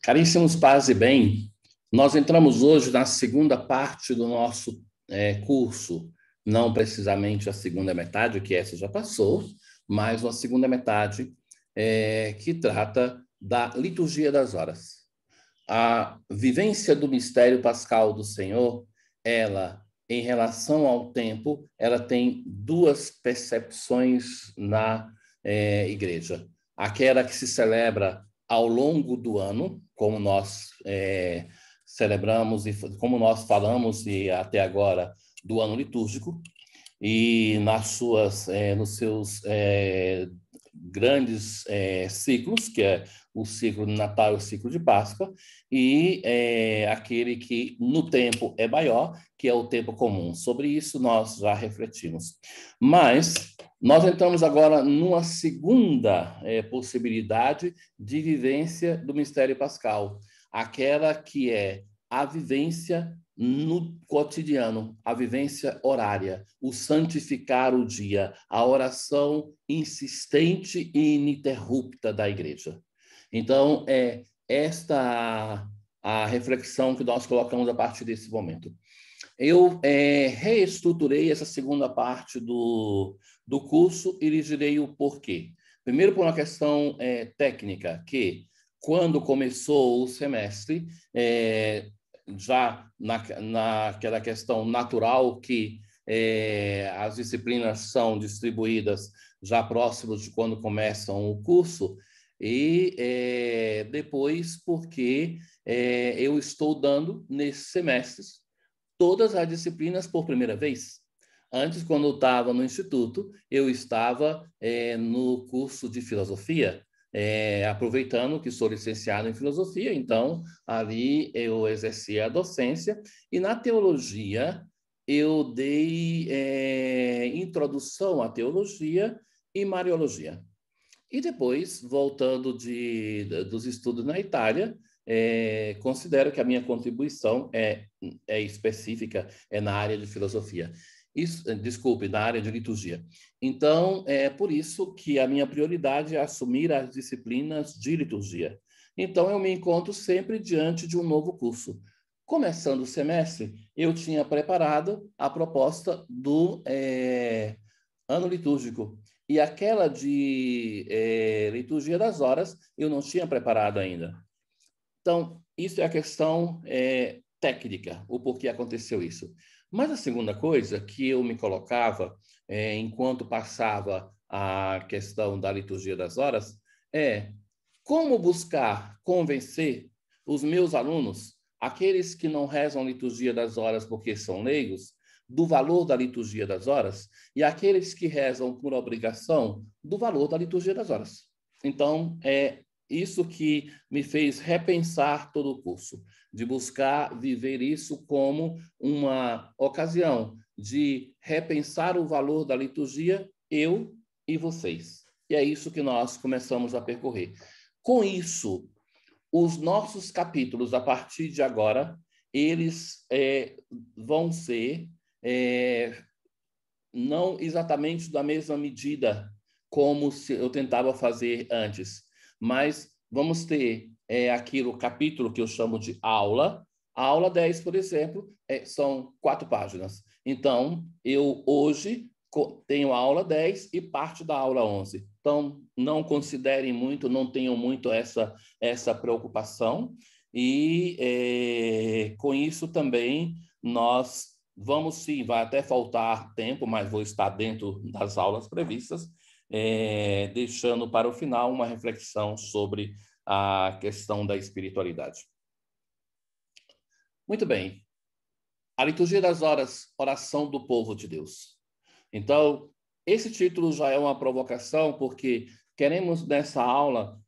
Caríssimos paz e bem, nós entramos hoje na segunda parte do nosso curso, não precisamente a segunda metade, que essa já passou, mas uma segunda metade que trata da liturgia das horas. A vivência do mistério pascal do Senhor, ela, em relação ao tempo, ela tem duas percepções na igreja. Aquela que se celebra ao longo do ano, como nós celebramos e como nós falamos e até agora do ano litúrgico, e nos seus grandes ciclos, que é o ciclo de Natal e o ciclo de Páscoa, e aquele que no tempo é maior, que é o tempo comum. Sobre isso nós já refletimos. Mas nós entramos agora numa segunda possibilidade de vivência do mistério pascal, aquela que é a vivência no cotidiano, a vivência horária, o santificar o dia, a oração insistente e ininterrupta da igreja. Então, é esta a reflexão que nós colocamos a partir desse momento. Eu reestruturei essa segunda parte do curso e lhes direi o porquê. Primeiro, por uma questão técnica, que quando começou o semestre, já naquela questão natural que as disciplinas são distribuídas já próximos de quando começam o curso, e depois porque eu estou dando nesses semestres todas as disciplinas por primeira vez. Antes, quando eu estava no instituto, eu estava no curso de filosofia, aproveitando que sou licenciado em filosofia, então ali eu exercia a docência, e na teologia eu dei introdução à teologia e mariologia. E depois, voltando dos estudos na Itália, considero que a minha contribuição é específica, é na área de filosofia. Desculpe, na área de liturgia. Então, é por isso que a minha prioridade é assumir as disciplinas de liturgia. Então, eu me encontro sempre diante de um novo curso. Começando o semestre, eu tinha preparado a proposta do ano litúrgico. E aquela de liturgia das horas, eu não tinha preparado ainda. Então, isso é a questão técnica, o porquê aconteceu isso. Mas a segunda coisa que eu me colocava, enquanto passava a questão da liturgia das horas, é como buscar convencer os meus alunos, aqueles que não rezam liturgia das horas porque são leigos, do valor da liturgia das horas, e aqueles que rezam por obrigação, do valor da liturgia das horas. Então, é isso que me fez repensar todo o curso, de buscar viver isso como uma ocasião de repensar o valor da liturgia, eu e vocês. E é isso que nós começamos a percorrer. Com isso, os nossos capítulos, a partir de agora, eles vão ser não exatamente da mesma medida como eu tentava fazer antes, mas vamos ter aquilo, capítulo que eu chamo de aula. A aula 10, por exemplo, são 4 páginas. Então, eu hoje tenho a aula 10 e parte da aula 11. Então, não considerem muito, não tenham muito essa preocupação. E com isso também nós vamos sim, vai até faltar tempo, mas vou estar dentro das aulas previstas, deixando para o final uma reflexão sobre a questão da espiritualidade. Muito bem. A liturgia das horas, oração do povo de Deus. Então, esse título já é uma provocação, porque queremos nessa aula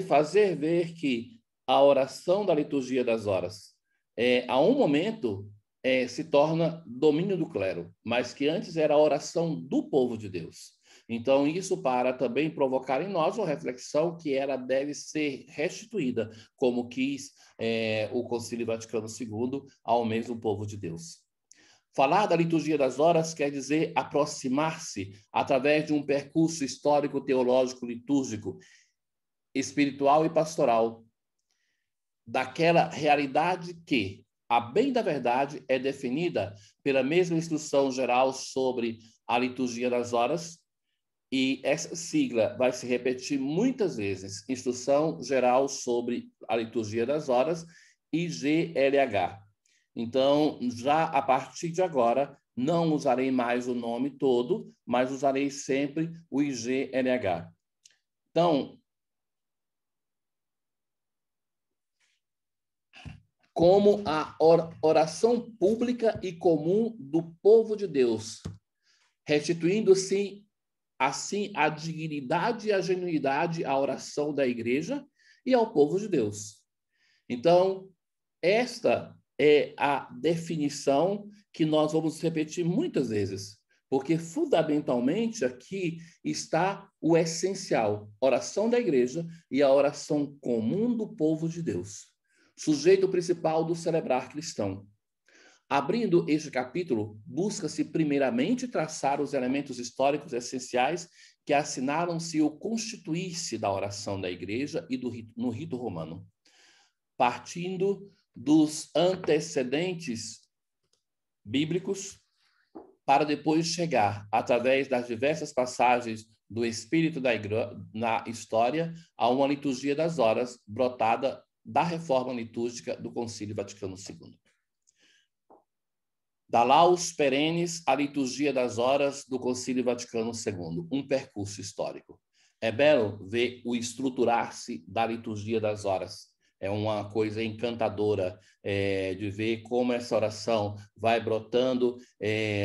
fazer ver que a oração da liturgia das horas, a um momento, se torna domínio do clero, mas que antes era a oração do povo de Deus. Então, isso para também provocar em nós uma reflexão que ela deve ser restituída, como quis o Concílio Vaticano II ao mesmo povo de Deus. Falar da liturgia das horas quer dizer aproximar-se através de um percurso histórico, teológico, litúrgico, espiritual e pastoral, daquela realidade que, a bem da verdade, é definida pela mesma instrução geral sobre a liturgia das horas, e essa sigla vai se repetir muitas vezes, Instrução Geral sobre a Liturgia das Horas, IGLH. Então, já a partir de agora, não usarei mais o nome todo, mas usarei sempre o IGLH. Então, como a oração pública e comum do povo de Deus, restituindo-se assim a dignidade e a genuinidade à oração da igreja e ao povo de Deus. Então, esta é a definição que nós vamos repetir muitas vezes, porque fundamentalmente aqui está o essencial, oração da igreja e a oração comum do povo de Deus, sujeito principal do celebrar cristão. Abrindo este capítulo, busca-se primeiramente traçar os elementos históricos essenciais que assinaram-se o constituir-se da oração da igreja e no rito romano, partindo dos antecedentes bíblicos para depois chegar, através das diversas passagens do Espírito na história, a uma liturgia das horas brotada da reforma litúrgica do Concílio Vaticano II. Da Laus Perennis, a liturgia das horas do Concílio Vaticano II, um percurso histórico. É belo ver o estruturar-se da liturgia das horas. É uma coisa encantadora de ver como essa oração vai brotando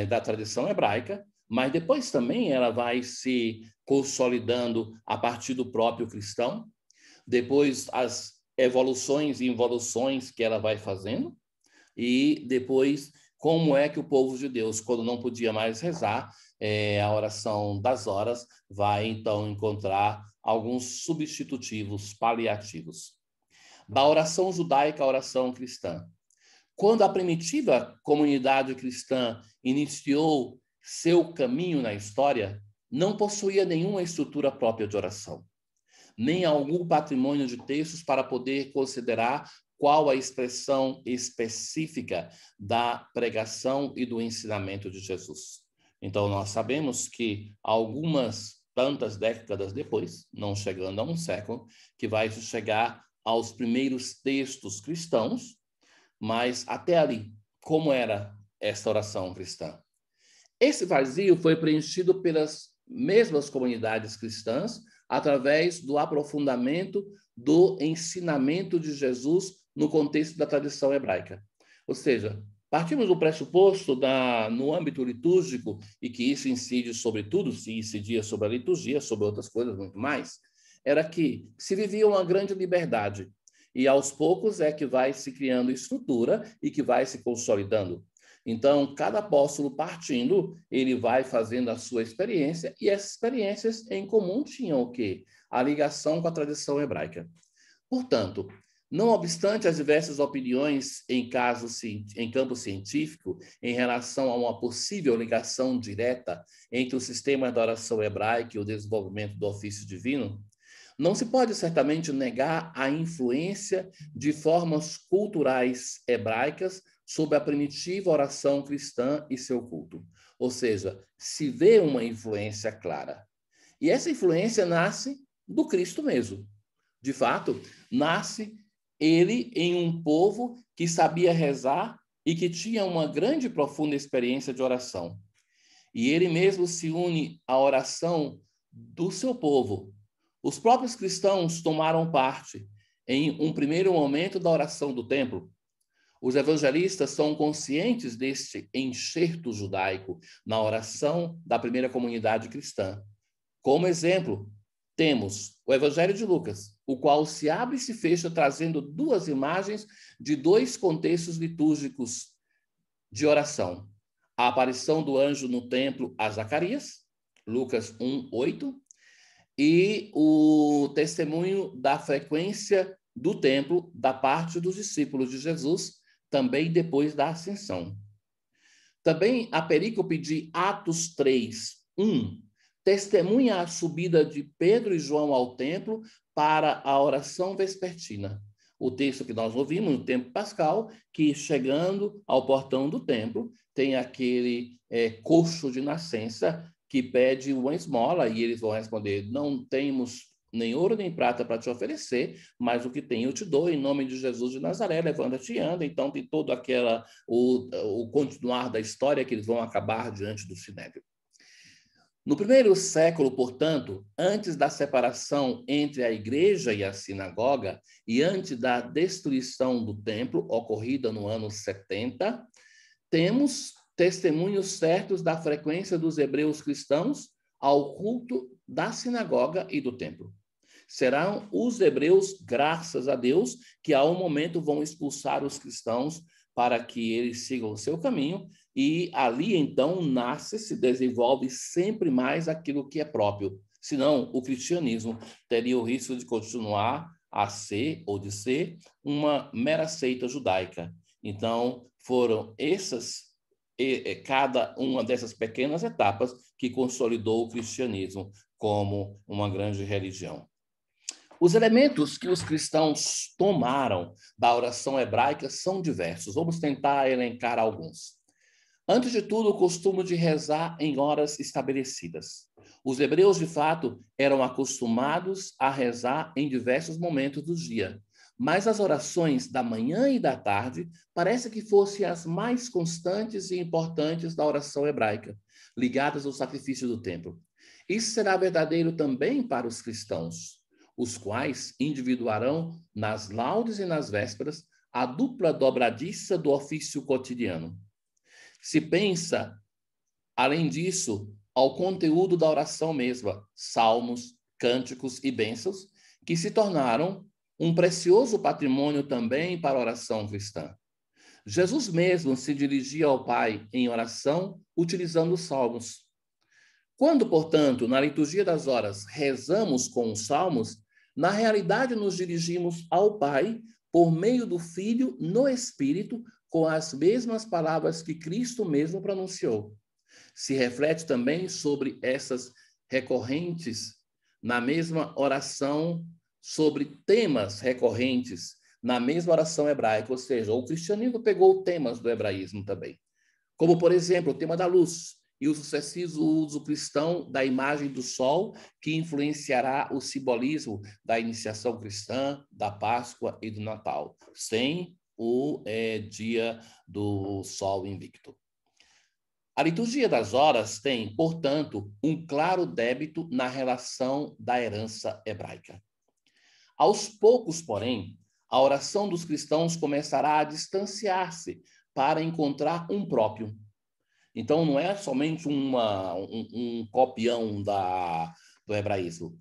da tradição hebraica, mas depois também ela vai se consolidando a partir do próprio cristão, depois as evoluções e involuções que ela vai fazendo, e depois como é que o povo de Deus, quando não podia mais rezar, a oração das horas vai, então, encontrar alguns substitutivos paliativos. Da oração judaica à oração cristã. Quando a primitiva comunidade cristã iniciou seu caminho na história, não possuía nenhuma estrutura própria de oração, nem algum patrimônio de textos para poder considerar qual a expressão específica da pregação e do ensinamento de Jesus. Então, nós sabemos que algumas tantas décadas depois, não chegando a um século, que vai chegar aos primeiros textos cristãos, mas até ali, como era essa oração cristã? Esse vazio foi preenchido pelas mesmas comunidades cristãs através do aprofundamento do ensinamento de Jesus no contexto da tradição hebraica. Ou seja, partimos do pressuposto no âmbito litúrgico, e que isso incide sobre tudo, se incidia sobre a liturgia, sobre outras coisas muito mais, era que se vivia uma grande liberdade, e aos poucos é que vai se criando estrutura e que vai se consolidando. Então, cada apóstolo partindo, ele vai fazendo a sua experiência, e essas experiências em comum tinham o quê? A ligação com a tradição hebraica. Portanto, não obstante as diversas opiniões em campo científico em relação a uma possível ligação direta entre o sistema da oração hebraica e o desenvolvimento do ofício divino, não se pode certamente negar a influência de formas culturais hebraicas sobre a primitiva oração cristã e seu culto. Ou seja, se vê uma influência clara. E essa influência nasce do Cristo mesmo. De fato, nasce ele em um povo que sabia rezar e que tinha uma grande e profunda experiência de oração. E ele mesmo se une à oração do seu povo. Os próprios cristãos tomaram parte em um primeiro momento da oração do templo. Os evangelistas são conscientes deste enxerto judaico na oração da primeira comunidade cristã. Como exemplo, temos o Evangelho de Lucas, o qual se abre e se fecha trazendo duas imagens de dois contextos litúrgicos de oração. A aparição do anjo no templo a Zacarias, Lucas 1:8, e o testemunho da frequência do templo da parte dos discípulos de Jesus, também depois da ascensão. Também a perícope de Atos 3:1 testemunha a subida de Pedro e João ao templo para a oração vespertina. o texto que nós ouvimos no tempo pascal, que chegando ao portão do templo, tem aquele coxo de nascença que pede uma esmola, e eles vão responder: não temos nem ouro nem prata para te oferecer, mas o que tem eu te dou, em nome de Jesus de Nazaré, levanta-te e anda. Então tem todo o continuar da história, que eles vão acabar diante do Sinédrio. No primeiro século, portanto, antes da separação entre a igreja e a sinagoga, e antes da destruição do templo, ocorrida no ano 70, temos testemunhos certos da frequência dos hebreus cristãos ao culto da sinagoga e do templo. Serão os hebreus, graças a Deus, que a um momento vão expulsar os cristãos para que eles sigam o seu caminho, e ali então nasce, se desenvolve sempre mais aquilo que é próprio. Senão, o cristianismo teria o risco de continuar a ser, ou de ser, uma mera seita judaica. Então, foram cada uma dessas pequenas etapas que consolidou o cristianismo como uma grande religião. Os elementos que os cristãos tomaram da oração hebraica são diversos. Vamos tentar elencar alguns. Antes de tudo, o costume de rezar em horas estabelecidas. Os hebreus, de fato, eram acostumados a rezar em diversos momentos do dia, mas as orações da manhã e da tarde parece que fossem as mais constantes e importantes da oração hebraica, ligadas ao sacrifício do templo. Isso será verdadeiro também para os cristãos, os quais individuarão nas laudes e nas vésperas a dupla dobradiça do ofício cotidiano. Se pensa, além disso, ao conteúdo da oração mesma, salmos, cânticos e bênçãos, que se tornaram um precioso patrimônio também para a oração cristã. Jesus mesmo se dirigia ao Pai em oração utilizando os salmos. Quando, portanto, na liturgia das horas rezamos com os salmos, na realidade nos dirigimos ao Pai por meio do Filho no Espírito, com as mesmas palavras que Cristo mesmo pronunciou. Se reflete também sobre essas recorrentes na mesma oração, sobre temas recorrentes na mesma oração hebraica, ou seja, o cristianismo pegou temas do hebraísmo também, como, por exemplo, o tema da luz e o sucessivo uso cristão da imagem do sol, que influenciará o simbolismo da iniciação cristã, da Páscoa e do Natal, sem o dia do sol invicto. A liturgia das horas tem, portanto, um claro débito na relação da herança hebraica. Aos poucos, porém, a oração dos cristãos começará a distanciar-se para encontrar um próprio. Então, não é somente um copião do hebraísmo.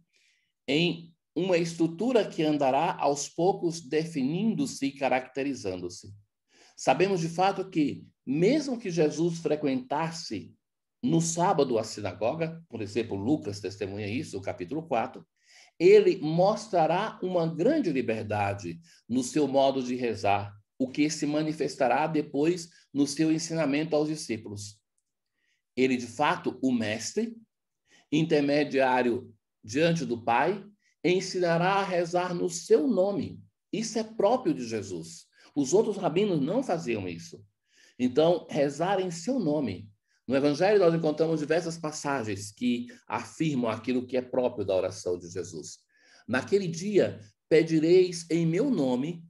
Em uma estrutura que andará aos poucos definindo-se e caracterizando-se. Sabemos de fato que, mesmo que Jesus frequentasse no sábado a sinagoga, por exemplo, Lucas testemunha isso, no capítulo 4, ele mostrará uma grande liberdade no seu modo de rezar, o que se manifestará depois no seu ensinamento aos discípulos. Ele, de fato, o mestre, intermediário diante do Pai, ensinará a rezar no seu nome. Isso é próprio de Jesus. Os outros rabinos não faziam isso. Então, rezar em seu nome. No Evangelho, nós encontramos diversas passagens que afirmam aquilo que é próprio da oração de Jesus. Naquele dia, pedireis em meu nome,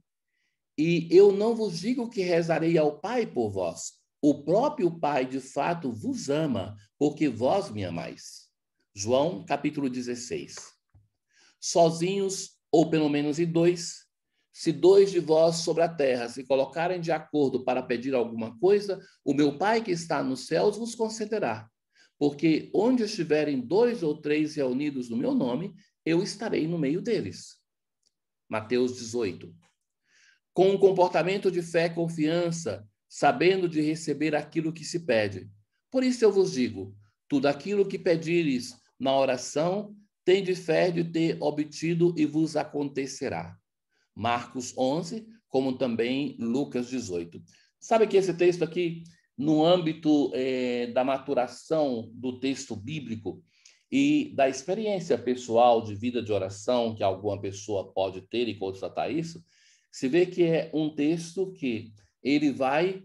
e eu não vos digo que rezarei ao Pai por vós. O próprio Pai, de fato, vos ama, porque vós me amais. João, capítulo 16. Sozinhos, ou pelo menos em dois, se dois de vós sobre a terra se colocarem de acordo para pedir alguma coisa, o meu Pai que está nos céus vos concederá. Porque onde estiverem 2 ou 3 reunidos no meu nome, eu estarei no meio deles. Mateus 18. Com um comportamento de fé e confiança, sabendo de receber aquilo que se pede. Por isso eu vos digo, tudo aquilo que pedires na oração, tende fé de ter obtido e vos acontecerá. Marcos 11, como também Lucas 18. Sabe que esse texto aqui, no âmbito da maturação do texto bíblico e da experiência pessoal de vida de oração que alguma pessoa pode ter e constatar isso, se vê que é um texto que ele vai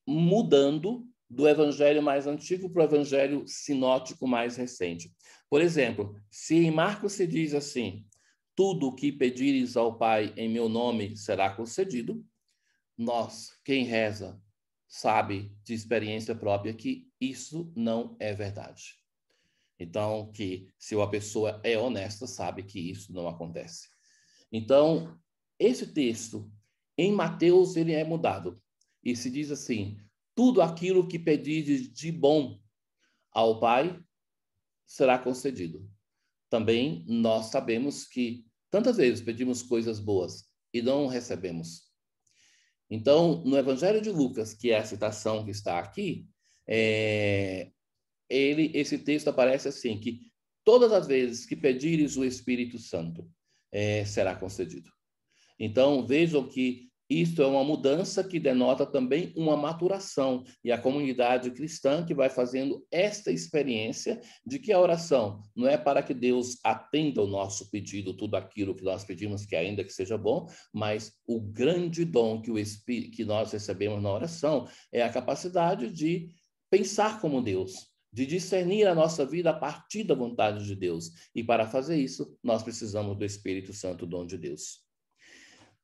mudando do evangelho mais antigo para o evangelho sinótico mais recente. Por exemplo, se em Marcos se diz assim, tudo o que pedires ao Pai em meu nome será concedido, nós, quem reza, sabe de experiência própria que isso não é verdade. Então, que se uma pessoa é honesta, sabe que isso não acontece. Então, esse texto, em Mateus, ele é mudado. E se diz assim, tudo aquilo que pedires de bom ao Pai será concedido. Também nós sabemos que tantas vezes pedimos coisas boas e não recebemos. Então, no Evangelho de Lucas, que é a citação que está aqui, esse texto aparece assim, que todas as vezes que pedires o Espírito Santo, será concedido. Então, vejam que isto é uma mudança que denota também uma maturação, e a comunidade cristã que vai fazendo esta experiência de que a oração não é para que Deus atenda o nosso pedido, tudo aquilo que nós pedimos, que ainda que seja bom, mas o grande dom que nós recebemos na oração é a capacidade de pensar como Deus, de discernir a nossa vida a partir da vontade de Deus. E para fazer isso, nós precisamos do Espírito Santo, dom de Deus.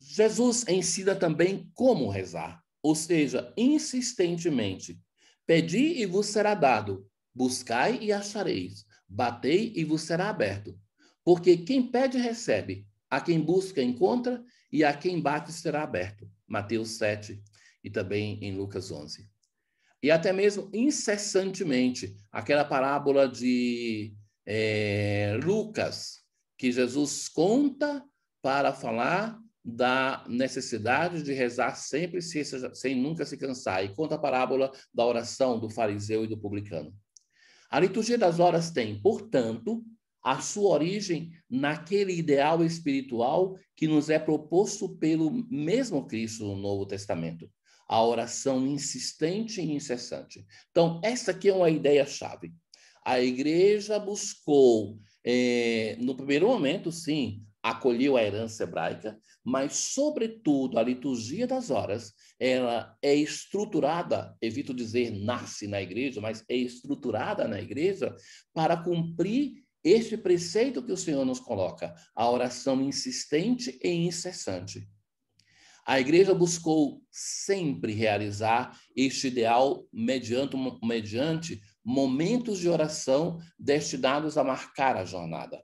Jesus ensina também como rezar, ou seja, insistentemente. Pedi e vos será dado, buscai e achareis, batei e vos será aberto. Porque quem pede recebe, a quem busca encontra e a quem bate será aberto. Mateus 7 e também em Lucas 11. E até mesmo incessantemente, aquela parábola de Lucas, que Jesus conta para falar da necessidade de rezar sempre sem nunca se cansar. E conta a parábola da oração do fariseu e do publicano. A liturgia das horas tem, portanto, a sua origem naquele ideal espiritual que nos é proposto pelo mesmo Cristo no Novo Testamento. A oração insistente e incessante. Então, essa aqui é uma ideia-chave. A igreja buscou, no primeiro momento, sim, acolheu a herança hebraica, mas, sobretudo, a liturgia das horas, ela é estruturada, evito dizer nasce na igreja, mas é estruturada na igreja para cumprir este preceito que o Senhor nos coloca, a oração insistente e incessante. A igreja buscou sempre realizar este ideal mediante momentos de oração destinados a marcar a jornada.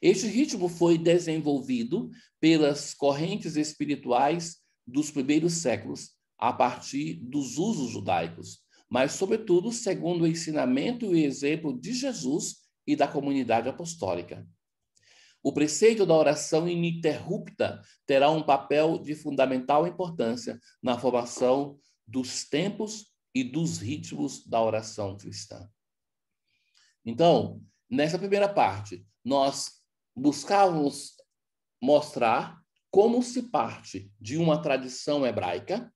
Este ritmo foi desenvolvido pelas correntes espirituais dos primeiros séculos, a partir dos usos judaicos, mas, sobretudo, segundo o ensinamento e o exemplo de Jesus e da comunidade apostólica. O preceito da oração ininterrupta terá um papel de fundamental importância na formação dos tempos e dos ritmos da oração cristã. Então, nessa primeira parte, nós buscávamos mostrar como se parte de uma tradição hebraica,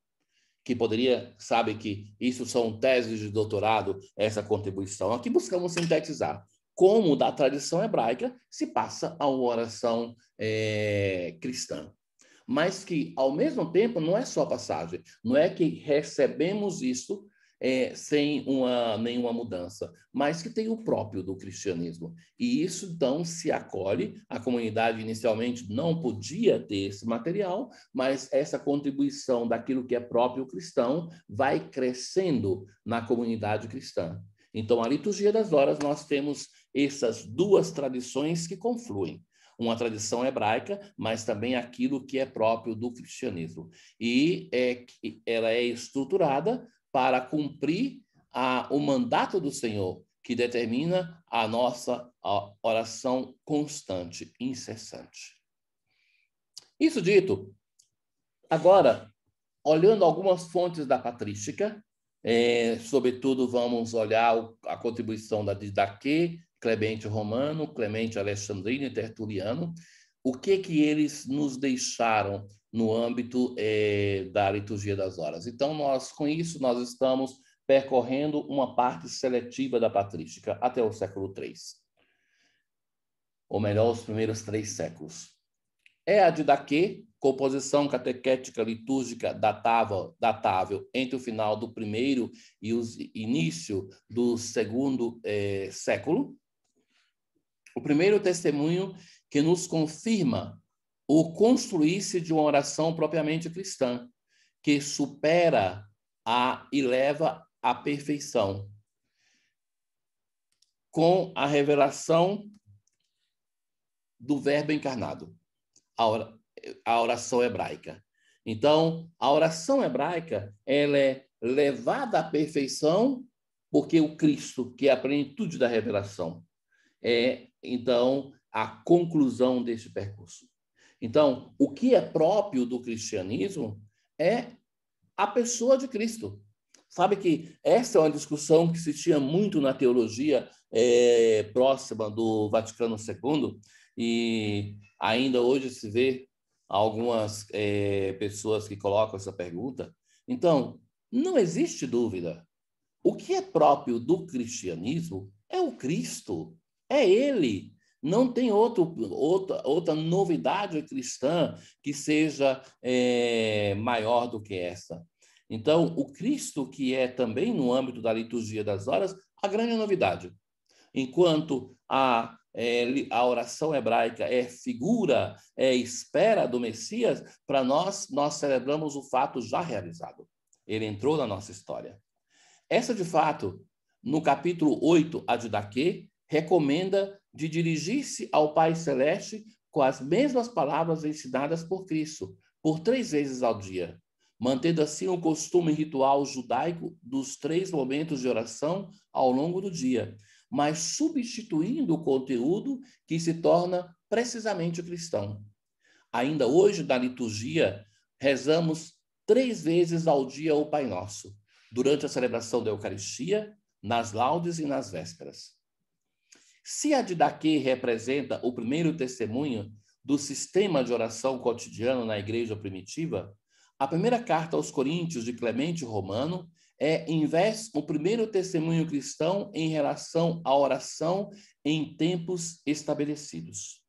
que poderia, sabe que isso são teses de doutorado, essa contribuição. Aqui buscamos sintetizar como da tradição hebraica se passa a uma oração cristã. Mas que, ao mesmo tempo, não é só passagem, não é que recebemos isso sem nenhuma mudança, mas que tem o próprio do cristianismo. E isso, então, se acolhe. A comunidade inicialmente não podia ter esse material, mas essa contribuição daquilo que é próprio cristão vai crescendo na comunidade cristã. Então, a liturgia das horas, nós temos essas duas tradições que confluem. Uma tradição hebraica, mas também aquilo que é próprio do cristianismo. E ela é estruturada para cumprir o mandato do Senhor, que determina a nossa oração constante, incessante. Isso dito, agora, olhando algumas fontes da patrística, sobretudo vamos olhar a contribuição da Didaquê, Clemente Romano, Clemente Alexandrino e Tertuliano, o que eles nos deixaram no âmbito da liturgia das horas. Então, com isso, nós estamos percorrendo uma parte seletiva da patrística até o século III. Ou melhor, os primeiros 3 séculos. É a Didaquê composição catequética litúrgica datável entre o final do primeiro e o início do segundo século. O primeiro testemunho que nos confirma o construir-se de uma oração propriamente cristã, que supera e leva à perfeição, com a revelação do Verbo encarnado, a oração hebraica. Então, a oração hebraica, ela é levada à perfeição porque o Cristo, que é a plenitude da revelação, é, então, a conclusão deste percurso. Então, o que é próprio do cristianismo é a pessoa de Cristo. Sabe que essa é uma discussão que se tinha muito na teologia próxima do Vaticano II, e ainda hoje se vê algumas pessoas que colocam essa pergunta. Então, não existe dúvida. O que é próprio do cristianismo é o Cristo, é Ele. Não tem outra novidade cristã que seja maior do que essa. Então, o Cristo, que é também no âmbito da liturgia das horas, a grande novidade. Enquanto a oração hebraica é figura, é espera do Messias, para nós celebramos o fato já realizado. Ele entrou na nossa história. Essa, de fato, no capítulo 8, a Didaquê, recomenda de dirigir-se ao Pai Celeste com as mesmas palavras ensinadas por Cristo, por 3 vezes ao dia, mantendo assim o costume ritual judaico dos 3 momentos de oração ao longo do dia, mas substituindo o conteúdo que se torna precisamente cristão. Ainda hoje, na liturgia, rezamos 3 vezes ao dia o Pai Nosso, durante a celebração da Eucaristia, nas laudes e nas vésperas. Se a Didaquê representa o primeiro testemunho do sistema de oração cotidiano na igreja primitiva, a primeira carta aos Coríntios de Clemente Romano em vez o primeiro testemunho cristão em relação à oração em tempos estabelecidos.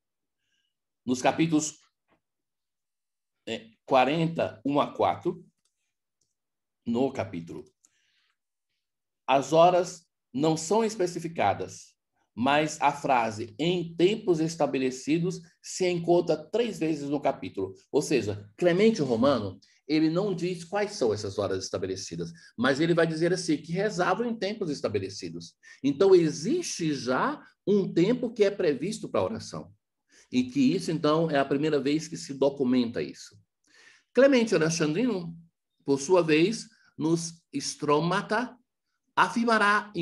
Nos capítulos 40, 1 a 4, no capítulo, as horas não são especificadas, mas a frase em tempos estabelecidos se encontra 3 vezes no capítulo. Ou seja, Clemente Romano, ele não diz quais são essas horas estabelecidas, mas ele vai dizer assim, que rezavam em tempos estabelecidos. Então, existe já um tempo que é previsto para a oração. E que isso, então, é a primeira vez que se documenta isso. Clemente Alexandrino, por sua vez, nos Stromata, afirmará,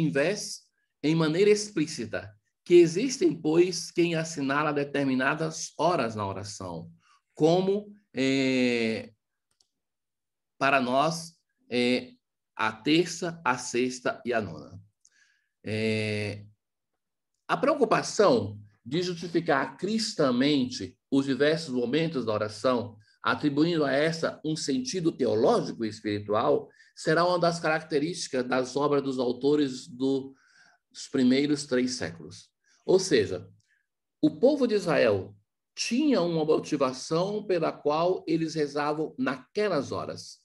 em maneira explícita, que existem, pois, quem assinala determinadas horas na oração, como, para nós, a terça, a sexta e a nona. A preocupação de justificar cristamente os diversos momentos da oração, atribuindo a essa um sentido teológico e espiritual, será uma das características das obras dos autores dos primeiros 3 séculos. Ou seja, o povo de Israel tinha uma motivação pela qual eles rezavam naquelas horas.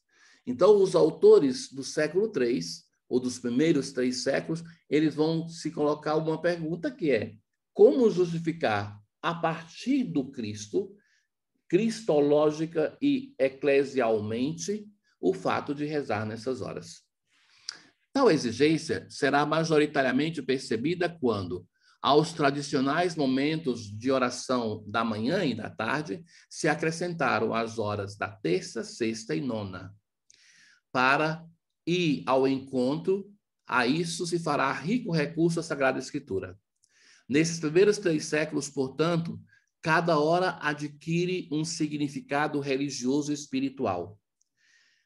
Então, os autores do século III, ou dos primeiros 3 séculos, eles vão se colocar uma pergunta que é: como justificar, a partir do Cristo, cristológica e eclesialmente, o fato de rezar nessas horas? Tal exigência será majoritariamente percebida quando, aos tradicionais momentos de oração da manhã e da tarde, se acrescentaram as horas da terça, sexta e nona. Para ir ao encontro, a isso se fará rico recurso à Sagrada Escritura. Nesses primeiros 3 séculos, portanto, cada hora adquire um significado religioso e espiritual,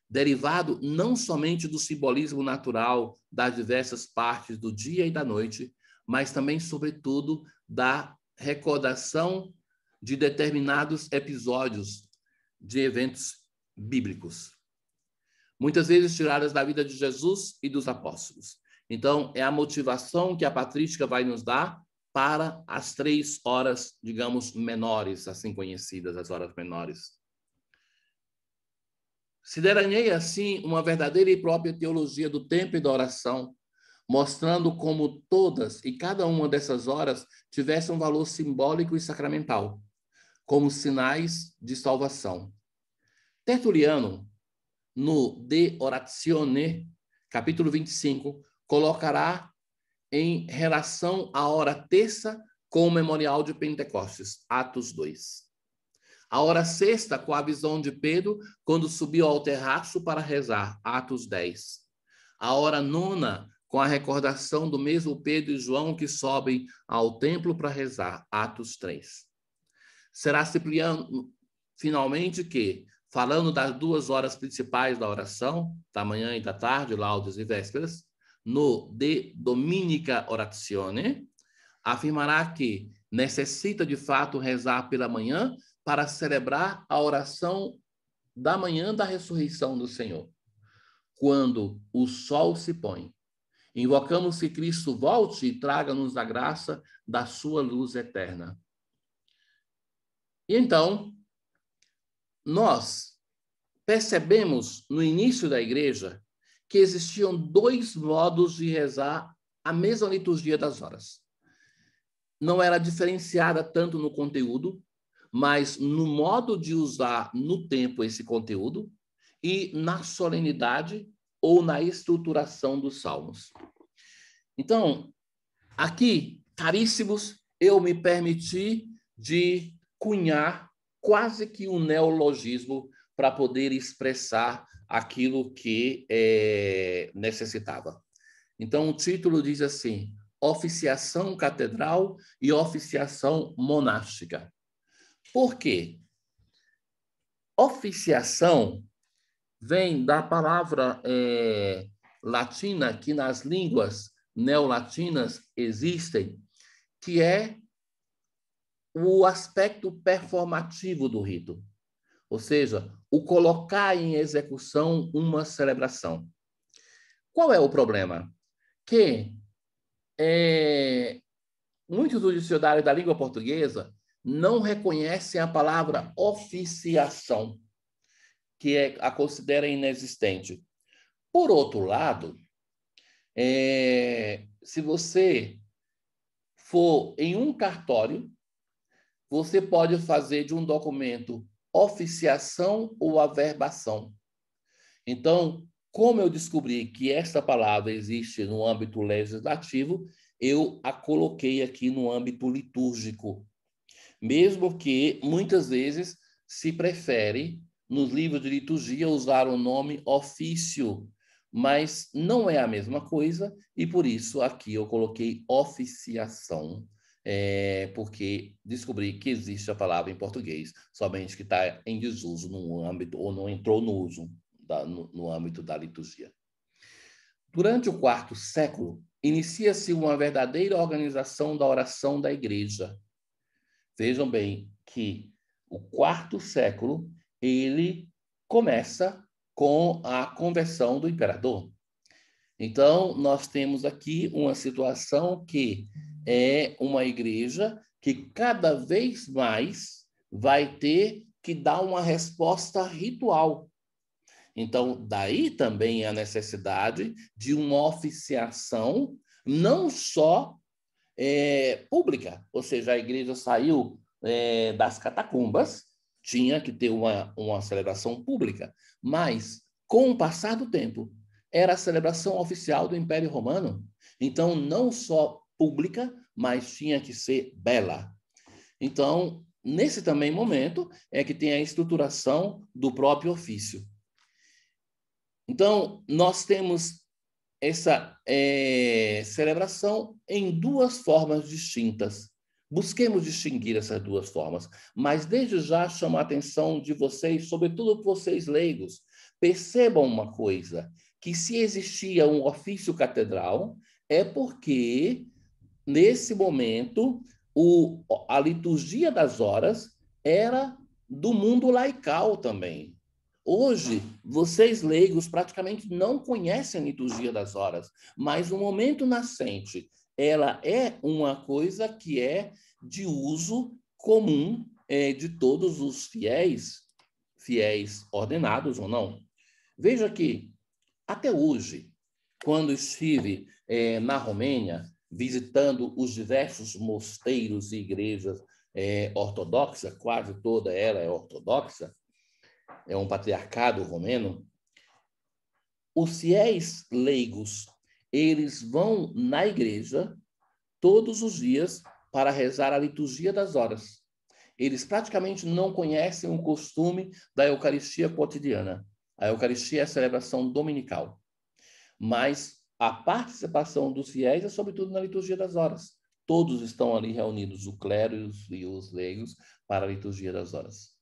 derivado não somente do simbolismo natural das diversas partes do dia e da noite, mas também, sobretudo, da recordação de determinados episódios de eventos bíblicos, muitas vezes tiradas da vida de Jesus e dos apóstolos. Então, é a motivação que a patrística vai nos dar para as 3 horas, digamos, menores, assim conhecidas, as horas menores. Se delineia, assim, uma verdadeira e própria teologia do tempo e da oração, mostrando como todas e cada uma dessas horas tivesse um valor simbólico e sacramental, como sinais de salvação. Tertuliano, no De Oratione, capítulo 25, colocará em relação à hora terça com o memorial de Pentecostes, Atos 2. A hora sexta com a visão de Pedro quando subiu ao terraço para rezar, Atos 10. A hora nona com a recordação do mesmo Pedro e João que sobem ao templo para rezar, Atos 3. Será Cipriano, finalmente, que, falando das 2 horas principais da oração, da manhã e da tarde, laudes e vésperas, no De Dominica Oratione, afirmará que necessita de fato rezar pela manhã para celebrar a oração da manhã da ressurreição do Senhor. Quando o sol se põe, invocamos que Cristo volte e traga-nos a graça da sua luz eterna. E então, nós percebemos no início da igreja que existiam 2 modos de rezar a mesma liturgia das horas. Não era diferenciada tanto no conteúdo, mas no modo de usar no tempo esse conteúdo e na solenidade ou na estruturação dos salmos. Então, aqui, caríssimos, eu me permiti de cunhar quase que um neologismo para poder expressar aquilo que necessitava. Então, o título diz assim: Oficiação Catedral e Oficiação Monástica. Por quê? Oficiação vem da palavra latina que nas línguas neolatinas existem, que é o aspecto performativo do rito, ou seja, o colocar em execução uma celebração. Qual é o problema? Que muitos dos dicionários da língua portuguesa não reconhecem a palavra oficiação, que a considera inexistente. Por outro lado, se você for em um cartório, você pode fazer de um documento oficiação ou averbação. Então, como eu descobri que essa palavra existe no âmbito legislativo, eu a coloquei aqui no âmbito litúrgico. Mesmo que, muitas vezes, se prefere, nos livros de liturgia, usar o nome ofício, mas não é a mesma coisa, e por isso aqui eu coloquei oficiação, porque descobri que existe a palavra em português, somente que está em desuso no âmbito, ou não entrou no uso no âmbito da liturgia. Durante o 4º século, inicia-se uma verdadeira organização da oração da igreja. Vejam bem que o 4º século, ele começa com a conversão do imperador. Então, nós temos aqui uma situação que é uma igreja que cada vez mais vai ter que dar uma resposta ritual. Então, daí também a necessidade de uma oficiação não só pública, ou seja, a igreja saiu das catacumbas, tinha que ter uma celebração pública, mas, com o passar do tempo, era a celebração oficial do Império Romano. Então, não só pública, mas tinha que ser bela. Então, nesse também momento, é que tem a estruturação do próprio ofício. Então, nós temos essa celebração em 2 formas distintas. Busquemos distinguir essas 2 formas, mas desde já chamo a atenção de vocês, sobretudo vocês leigos, percebam uma coisa, que se existia um ofício catedral, é porque, nesse momento, a liturgia das horas era do mundo laical também. Hoje, vocês leigos praticamente não conhecem a liturgia das horas, mas no momento nascente, ela é uma coisa que é de uso comum de todos os fiéis ordenados ou não. Veja que, até hoje, quando estive na Romênia, visitando os diversos mosteiros e igrejas ortodoxas, quase toda ela é ortodoxa, é um patriarcado romeno, os fiéis leigos, eles vão na igreja todos os dias para rezar a liturgia das horas. Eles praticamente não conhecem o costume da Eucaristia cotidiana. A Eucaristia é a celebração dominical. Mas a participação dos fiéis é sobretudo na liturgia das horas. Todos estão ali reunidos, o clero e os leigos, para a liturgia das horas.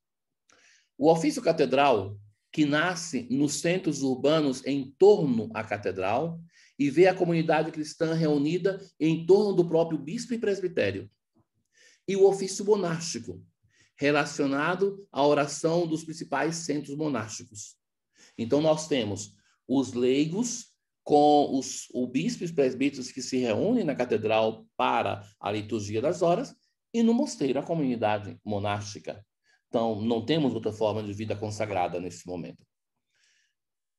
O ofício catedral, que nasce nos centros urbanos em torno à catedral e vê a comunidade cristã reunida em torno do próprio bispo e presbitério. E o ofício monástico, relacionado à oração dos principais centros monásticos. Então, nós temos os leigos com o bispo e os presbíteros que se reúnem na catedral para a liturgia das horas e no mosteiro a comunidade monástica. Então, não temos outra forma de vida consagrada nesse momento.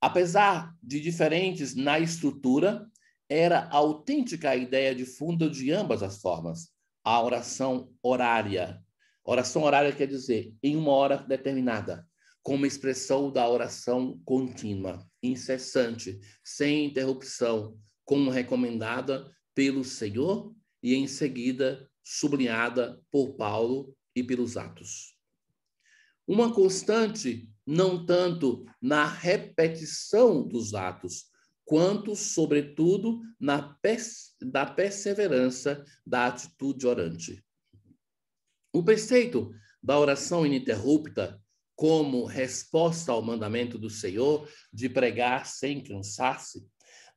Apesar de diferentes na estrutura, era autêntica a ideia de fundo de ambas as formas. A oração horária. Oração horária quer dizer em uma hora determinada, como expressão da oração contínua, incessante, sem interrupção, como recomendada pelo Senhor e em seguida sublinhada por Paulo e pelos Atos. Uma constante não tanto na repetição dos atos, quanto, sobretudo, da perseverança da atitude orante. O preceito da oração ininterrupta, como resposta ao mandamento do Senhor de pregar sem cansar-se,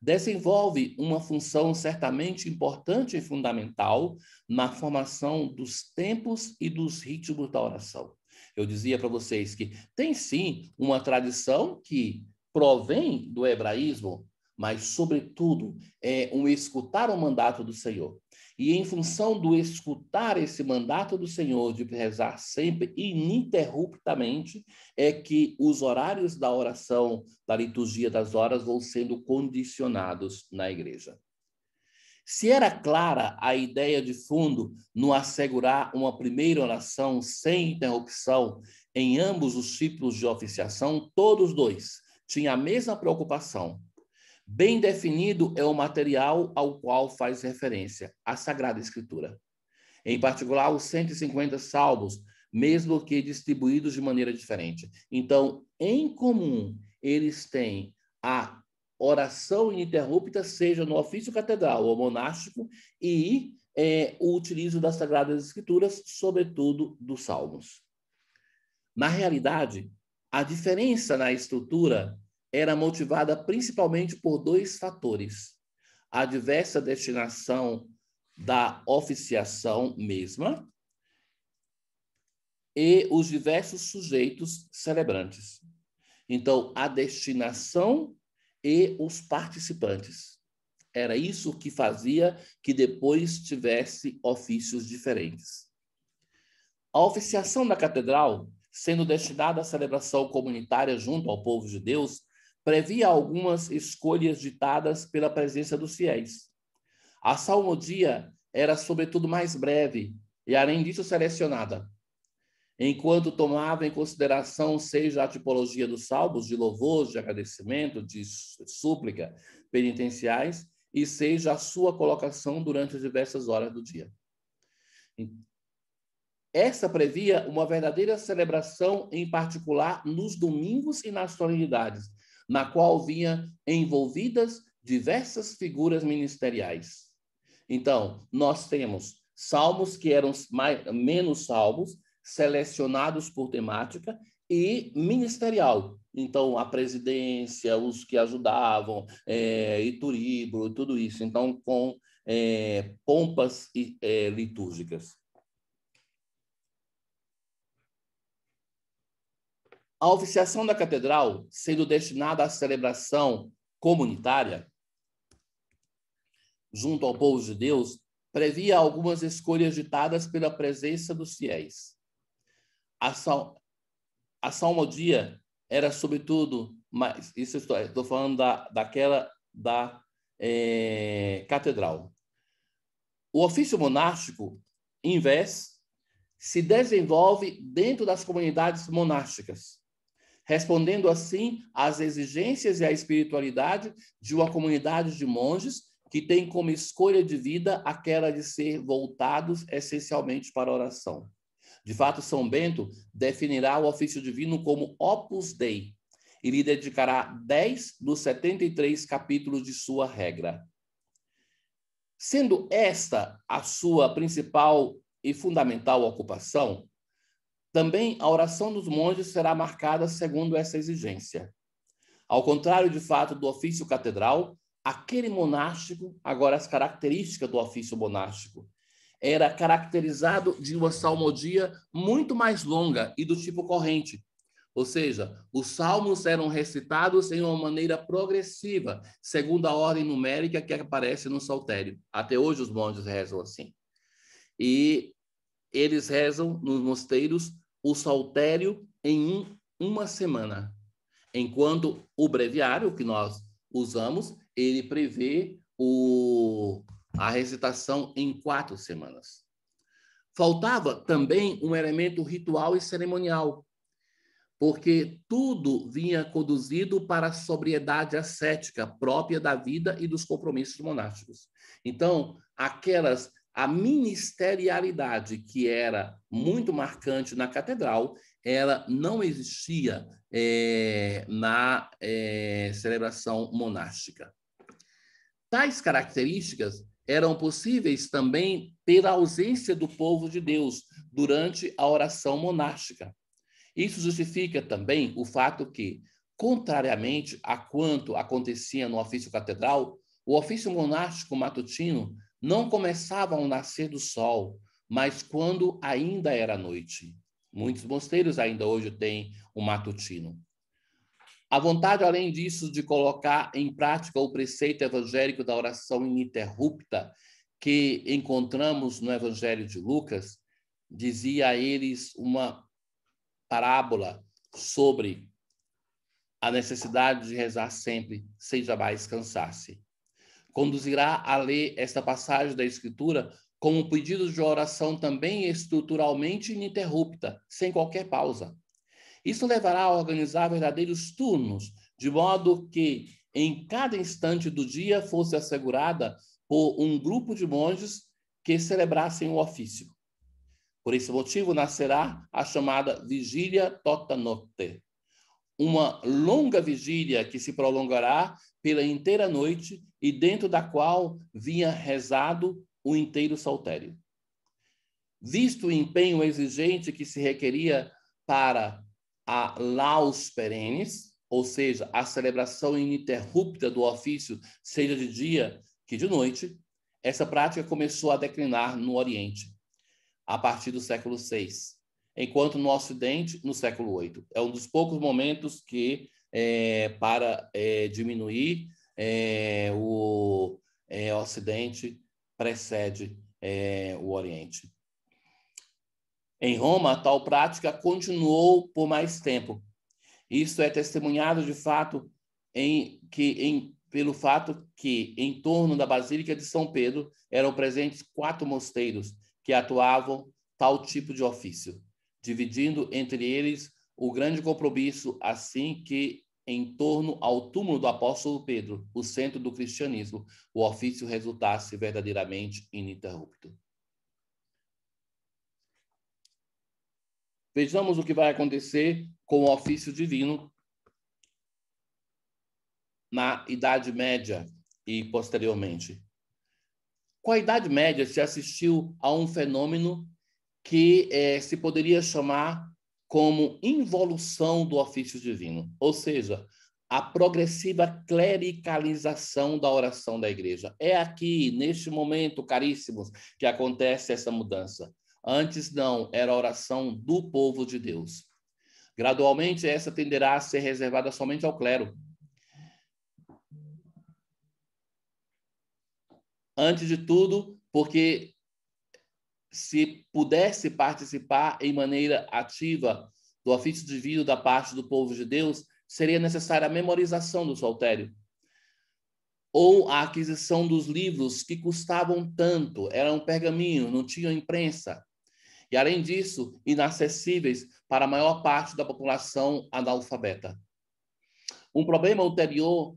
desenvolve uma função certamente importante e fundamental na formação dos tempos e dos ritmos da oração. Eu dizia para vocês que tem sim uma tradição que provém do hebraísmo, mas, sobretudo, é um escutar o mandato do Senhor. E em função do escutar esse mandato do Senhor de rezar sempre ininterruptamente, é que os horários da oração, da liturgia das horas, vão sendo condicionados na igreja. Se era clara a ideia de fundo no assegurar uma primeira oração sem interrupção em ambos os tipos de oficiação, todos dois tinham a mesma preocupação. Bem definido é o material ao qual faz referência, a Sagrada Escritura. Em particular, os 150 salmos, mesmo que distribuídos de maneira diferente. Então, em comum, eles têm a oração ininterrupta, seja no ofício catedral ou monástico, e o utilizo das Sagradas Escrituras, sobretudo dos salmos. Na realidade, a diferença na estrutura era motivada principalmente por dois fatores: a diversa destinação da oficiação mesma e os diversos sujeitos celebrantes. Então, a destinação e os participantes. Era isso que fazia que depois tivesse ofícios diferentes. A oficiação da catedral, sendo destinada à celebração comunitária junto ao povo de Deus, previa algumas escolhas ditadas pela presença dos fiéis. A salmodia era, sobretudo, mais breve e, além disso, selecionada, enquanto tomava em consideração seja a tipologia dos salmos, de louvor, de agradecimento, de súplica, penitenciais, e seja a sua colocação durante as diversas horas do dia. Essa previa uma verdadeira celebração, em particular nos domingos e nas solenidades, na qual vinha envolvidas diversas figuras ministeriais. Então, nós temos salmos que eram menos salmos, selecionados por temática, e ministerial. Então, a presidência, os que ajudavam, Ituríbulo, tudo isso. Então, com pompas litúrgicas. A oficiação da catedral, sendo destinada à celebração comunitária, junto ao povo de Deus, previa algumas escolhas ditadas pela presença dos fiéis. A salmodia era, sobretudo, mas isso estou falando da catedral. O ofício monástico, em vez, se desenvolve dentro das comunidades monásticas, respondendo assim às exigências e à espiritualidade de uma comunidade de monges que tem como escolha de vida aquela de ser voltados essencialmente para a oração. De fato, São Bento definirá o ofício divino como Opus Dei e lhe dedicará 10 dos 73 capítulos de sua regra. Sendo esta a sua principal e fundamental ocupação, também a oração dos monges será marcada segundo essa exigência. Ao contrário, de fato, do ofício catedral, aquele monástico, agora as características do ofício monástico, era caracterizado de uma salmodia muito mais longa e do tipo corrente. Ou seja, os salmos eram recitados em uma maneira progressiva, segundo a ordem numérica que aparece no saltério. Até hoje os monges rezam assim. E eles rezam nos mosteiros o saltério em uma semana, enquanto o breviário que nós usamos, ele prevê a recitação em 4 semanas. Faltava também um elemento ritual e cerimonial, porque tudo vinha conduzido para a sobriedade ascética própria da vida e dos compromissos monásticos. Então, a ministerialidade que era muito marcante na catedral, ela não existia na celebração monástica. Tais características eram possíveis também pela ausência do povo de Deus durante a oração monástica. Isso justifica também o fato que, contrariamente a quanto acontecia no ofício catedral, o ofício monástico matutino não começava ao nascer do sol, mas quando ainda era noite. Muitos mosteiros ainda hoje têm o matutino. A vontade, além disso, de colocar em prática o preceito evangélico da oração ininterrupta que encontramos no Evangelho de Lucas, dizia a eles uma parábola sobre a necessidade de rezar sempre, sem jamais cansar-se. Conduzirá a ler esta passagem da Escritura como um pedido de oração também estruturalmente ininterrupta, sem qualquer pausa. Isso levará a organizar verdadeiros turnos, de modo que em cada instante do dia fosse assegurada por um grupo de monges que celebrassem o ofício. Por esse motivo, nascerá a chamada Vigília Tota Nocte, uma longa vigília que se prolongará pela inteira noite e dentro da qual vinha rezado o inteiro saltério. Visto o empenho exigente que se requeria para a laus perenes, ou seja, a celebração ininterrupta do ofício, seja de dia que de noite, essa prática começou a declinar no Oriente, a partir do século VI, enquanto no Ocidente, no século VIII. É um dos poucos momentos que, para diminuir, o Ocidente precede o Oriente. Em Roma, tal prática continuou por mais tempo. Isso é testemunhado, de fato, pelo fato que, em torno da Basílica de São Pedro, eram presentes 4 mosteiros que atuavam tal tipo de ofício, dividindo entre eles o grande compromisso, assim que, em torno ao túmulo do apóstolo Pedro, o centro do cristianismo, o ofício resultasse verdadeiramente ininterrupto. Vejamos o que vai acontecer com o ofício divino na Idade Média e posteriormente. Com a Idade Média se assistiu a um fenômeno que se poderia chamar como involução do ofício divino, ou seja, a progressiva clericalização da oração da igreja. É aqui, neste momento, caríssimos, que acontece essa mudança. Antes não, era a oração do povo de Deus. Gradualmente, essa tenderá a ser reservada somente ao clero. Antes de tudo, porque se pudesse participar em maneira ativa do ofício divino da parte do povo de Deus, seria necessária a memorização do saltério, ou a aquisição dos livros que custavam tanto, eram pergaminhos, não tinham imprensa, e, além disso, inacessíveis para a maior parte da população analfabeta. Um problema ulterior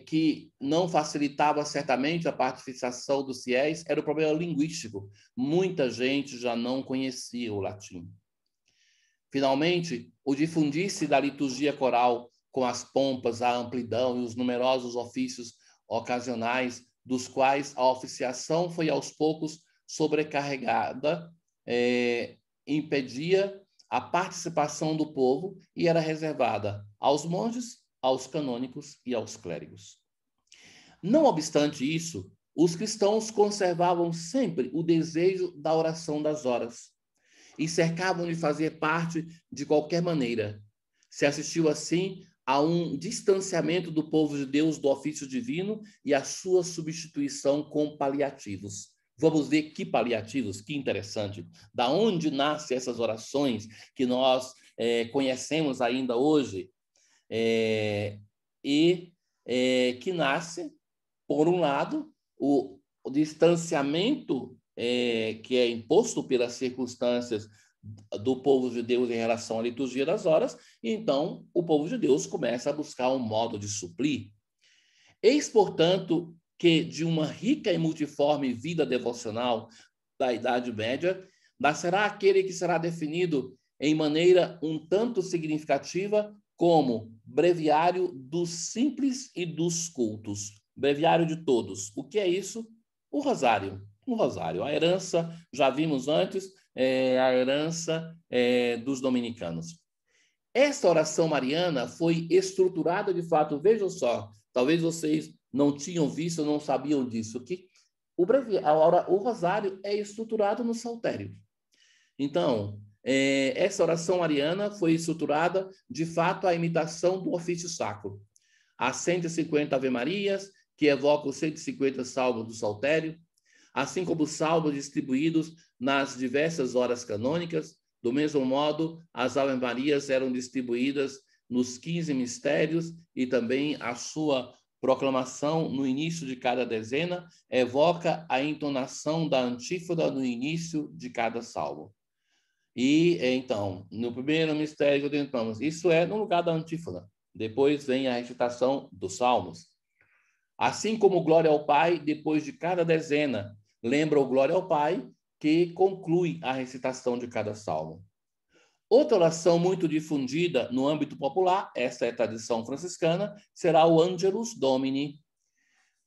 que não facilitava certamente a participação dos fiéis era o problema linguístico. Muita gente já não conhecia o latim. Finalmente, o difundir-se da liturgia coral com as pompas, a amplidão e os numerosos ofícios ocasionais, dos quais a oficiação foi aos poucos sobrecarregada, impedia a participação do povo e era reservada aos monges, aos canônicos e aos clérigos. Não obstante isso, os cristãos conservavam sempre o desejo da oração das horas e cercavam de fazer parte de qualquer maneira. Se assistiu, assim, a um distanciamento do povo de Deus do ofício divino e a sua substituição com paliativos. Vamos ver que paliativos, que interessante. Da onde nascem essas orações que nós conhecemos ainda hoje? Que nasce, por um lado, o distanciamento que é imposto pelas circunstâncias do povo de Deus em relação à liturgia das horas, e então o povo de Deus começa a buscar um modo de suplir. Eis, portanto, que de uma rica e multiforme vida devocional da Idade Média, nascerá aquele que será definido em maneira um tanto significativa como breviário dos simples e dos cultos. Breviário de todos. O que é isso? O rosário. O rosário. A herança, já vimos antes, a herança dos dominicanos. Essa oração mariana foi estruturada de fato, vejam só, talvez vocês não tinham visto, não sabiam disso, que o rosário é estruturado no saltério. Então, essa oração mariana foi estruturada, de fato, à imitação do ofício sacro. As 150 Ave-Marias, que evocam os 150 salmos do saltério, assim como os salmos distribuídos nas diversas horas canônicas. Do mesmo modo, as Ave-Marias eram distribuídas nos 15 mistérios e também a sua proclamação no início de cada dezena evoca a entonação da antífona no início de cada salmo. E, então, no primeiro mistério que contemplamos, isso é no lugar da antífona. Depois vem a recitação dos salmos. Assim como Glória ao Pai, depois de cada dezena, lembra o Glória ao Pai, que conclui a recitação de cada salmo. Outra oração muito difundida no âmbito popular, essa é a tradição franciscana, será o Angelus Domini.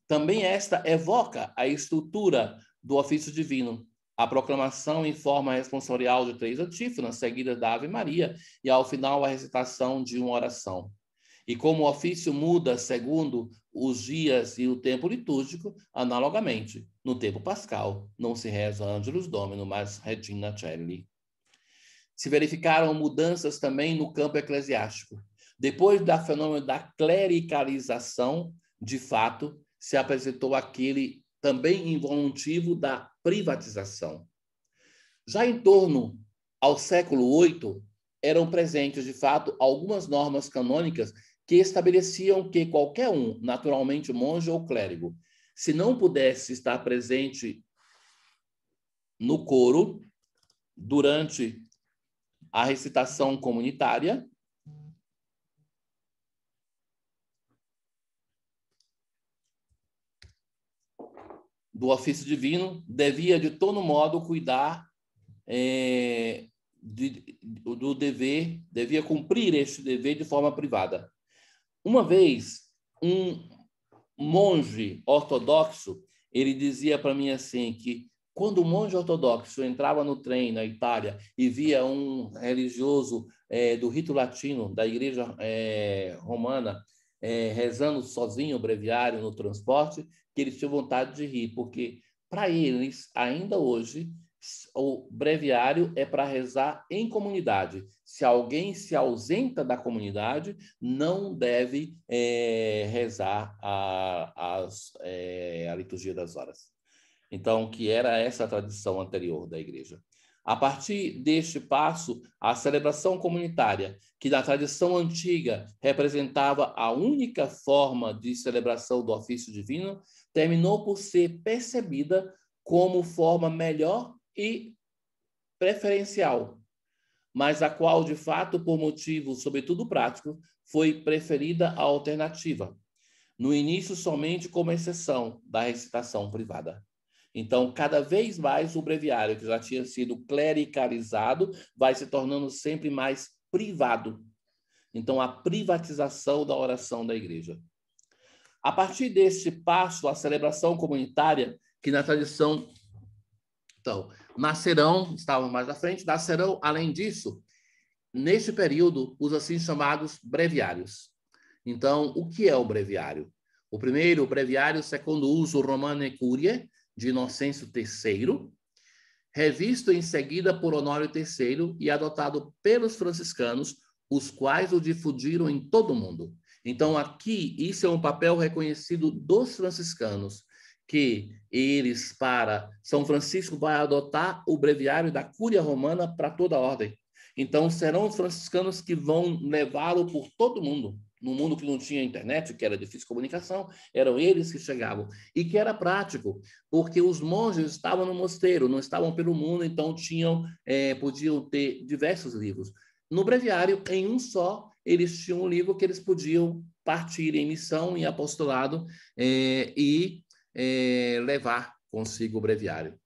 Também esta evoca a estrutura do ofício divino. A proclamação em forma responsorial de 3 antífonas, seguidas da Ave Maria, e ao final a recitação de uma oração. E como o ofício muda segundo os dias e o tempo litúrgico, analogamente, no tempo pascal, não se reza Angelus Domini, mas Regina Caeli. Se verificaram mudanças também no campo eclesiástico. Depois do fenômeno da clericalização, de fato, se apresentou aquele também involuntivo da privatização. Já em torno ao século VIII, eram presentes, de fato, algumas normas canônicas que estabeleciam que qualquer um, naturalmente monge ou clérigo, se não pudesse estar presente no coro durante a recitação comunitária, do ofício divino, devia de todo modo cuidar do dever, devia cumprir este dever de forma privada. Uma vez, um monge ortodoxo, ele dizia para mim assim, que quando o monge ortodoxo entrava no trem na Itália e via um religioso do rito latino, da igreja romana, rezando sozinho o breviário no transporte, que eles tinham vontade de rir, porque para eles, ainda hoje, o breviário é para rezar em comunidade. Se alguém se ausenta da comunidade, não deve rezar a liturgia das horas. Então, que era essa a tradição anterior da igreja. A partir deste passo, a celebração comunitária, que na tradição antiga representava a única forma de celebração do ofício divino, terminou por ser percebida como forma melhor e preferencial, mas a qual, de fato, por motivos, sobretudo práticos, foi preferida a alternativa. No início, somente como exceção da recitação privada. Então, cada vez mais o breviário, que já tinha sido clericalizado, vai se tornando sempre mais privado. Então, a privatização da oração da igreja. A partir deste passo, a celebração comunitária, que na tradição, então, nascerão, estavam mais à frente, nascerão, além disso, neste período, os assim chamados breviários. Então, o que é o breviário? O primeiro, o breviário segundo uso Romane Curiae, de Inocêncio III, revisto em seguida por Honório III e adotado pelos franciscanos, os quais o difundiram em todo o mundo. Então, aqui, isso é um papel reconhecido dos franciscanos, que eles, para São Francisco, vai adotar o breviário da Cúria Romana para toda a ordem. Então, serão os franciscanos que vão levá-lo por todo mundo. No mundo que não tinha internet, que era difícil comunicação, eram eles que chegavam. E que era prático, porque os monges estavam no mosteiro, não estavam pelo mundo, então podiam ter diversos livros. No breviário, em um só, eles tinham um livro que eles podiam partir em missão, em apostolado, e levar consigo o breviário.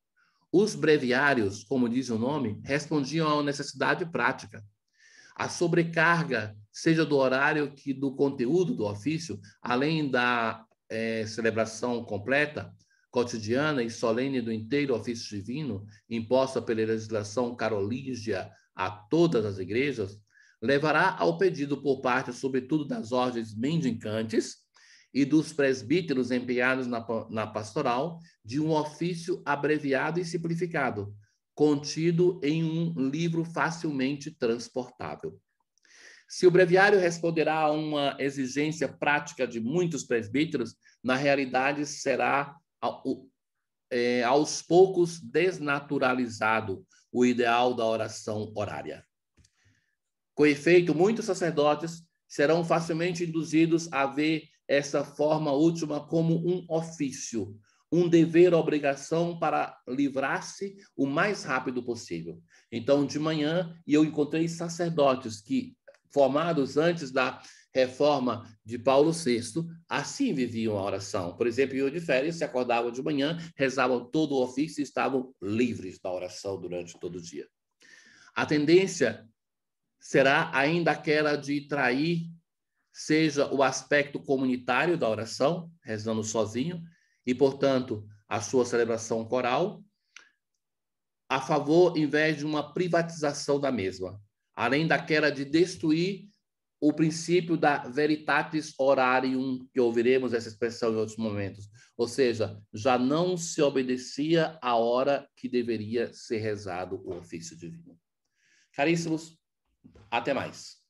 Os breviários, como diz o nome, respondiam a uma necessidade prática. A sobrecarga, seja do horário que do conteúdo do ofício, além da celebração completa, cotidiana e solene do inteiro ofício divino, imposta pela legislação carolíngia a todas as igrejas, levará ao pedido por parte, sobretudo, das ordens mendicantes e dos presbíteros empenhados na pastoral, de um ofício abreviado e simplificado, contido em um livro facilmente transportável. Se o breviário responderá a uma exigência prática de muitos presbíteros, na realidade será aos poucos desnaturalizado o ideal da oração horária. Com efeito, muitos sacerdotes serão facilmente induzidos a ver essa forma última como um ofício, um dever, obrigação para livrar-se o mais rápido possível. Então, de manhã, eu encontrei sacerdotes que, formados antes da reforma de Paulo VI, assim viviam a oração. Por exemplo, em de férias, se acordavam de manhã, rezavam todo o ofício e estavam livres da oração durante todo o dia. A tendência será ainda aquela de trair, seja o aspecto comunitário da oração, rezando sozinho, e, portanto, a sua celebração coral, a favor, em vez de uma privatização da mesma, além daquela de destruir o princípio da veritatis horarium, que ouviremos essa expressão em outros momentos, ou seja, já não se obedecia à hora que deveria ser rezado o ofício divino. Caríssimos, até mais.